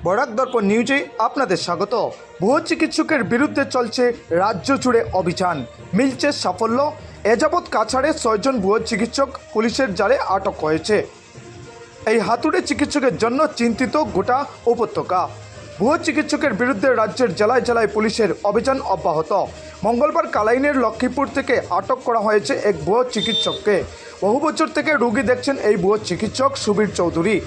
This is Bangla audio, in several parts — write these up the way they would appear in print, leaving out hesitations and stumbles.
বরাক দর্পণ নিউজে আপনাদের স্বাগত। ভুয়ো চিকিৎসকের বিরুদ্ধে চলছে রাজ্য জুড়ে অভিযান, মিলছে সাফল্য। এযাবৎ কাছাড়ে 6 জন ভুয়ো চিকিৎসক পুলিশের জালে আটক হয়েছে। এই হাতুড়ে চিকিৎসকের জন্য চিন্তিত গোটা উপত্যকা। ভুয়ো চিকিৎসকের বিরুদ্ধে রাজ্যের জেলায় জেলায় পুলিশের অভিযান অব্যাহত। মঙ্গলবার কালাইনের লক্ষ্মীপুর থেকে আটক করা হয়েছে এক ভুয়ো চিকিৎসককে। বহু বছর থেকে রোগী দেখছেন এই ভুয়ো চিকিৎসক সুবীর চৌধুরী।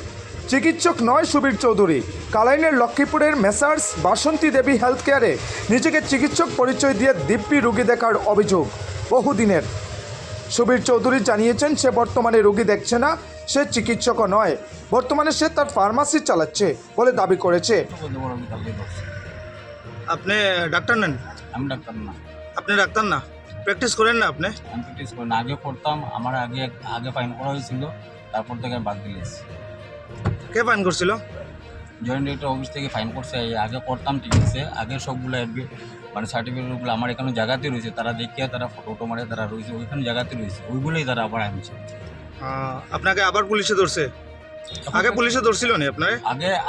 চিকিৎসক নয় সুবীর চৌধুরী, কালাইনের লক্ষ্মীপুরের মেসার্স বাসন্তী দেবী হেলথ কেয়ারে নিজেকে চিকিৎসক পরিচয় দিয়ে দিব্যি রোগী দেখার অভিযোগ বহুদিনের। সুবীর চৌধুরী জানিয়েছেন সে বর্তমানে রোগী দেখছে না, সে চিকিৎসকও নয়, বর্তমানে সে তার ফার্মাসি চালাচ্ছে বলে দাবি করেছে। আপনি ডাক্তার নেন? আমি ডাক্তার না। আপনি ডাক্তার না, প্র্যাকটিস করেন না? আপনি আমি প্র্যাকটিস করি না, আগে করতাম। আমার আগে ফাইন করা হয়েছিল, তারপর থেকে বাদ দিয়েছি। কে ফাইন করছিল? জয়েন্ট ডিরেক্টর অফিস থেকে ফাইন করছে। আগে করতাম, ঠিক আছে। আগের সবগুলো মানে সার্টিফিকেটগুলো আমার এখানে জায়গাতে রয়েছে, তারা দেখিয়ে তারা ফটো মারে তারা রয়েছে ওইখানে জায়গাতে রয়েছে, ওইগুলোই তারা আবার আনছে। আপনাকে আবার পুলিশে ধরছে? আগে পুলিশে ধরছিল না আপনার?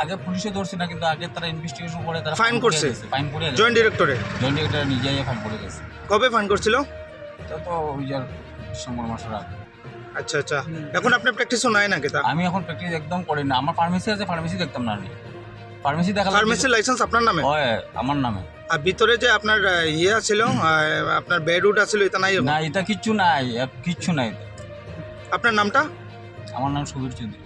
আগে পুলিশে ধরছে না, কিন্তু আগে তারা ইনভেস্টিগেশন করে তারা ফাইন করছে। ফাইন করে জয়েন্ট ডিরেক্টরে নিজেই ফাইন করে গেছে। কবে ফাইন করছিল? তা তো ওই যে ডিসেম্বর মাসের আগে। আচ্ছা আচ্ছা, এখন আপনি প্র্যাকটিসও নাই নাকি? তা আমি এখন প্র্যাকটিস একদম করি না। আমার ফার্মেসি আছে, ফার্মেসি দেখতাম না আমি। ফার্মেসি দেখা ফার্মেসির লাইসেন্স আপনার নামে? হয় আমার নামে। আর ভিতরে যে আপনার ইয়ে ছিল, আপনার বেড উড আছিল, এটা নাই? না, এটা কিচ্ছু নাই, কিচ্ছু নাই। আপনার নামটা? আমার নাম সুবীর চৌধুরী।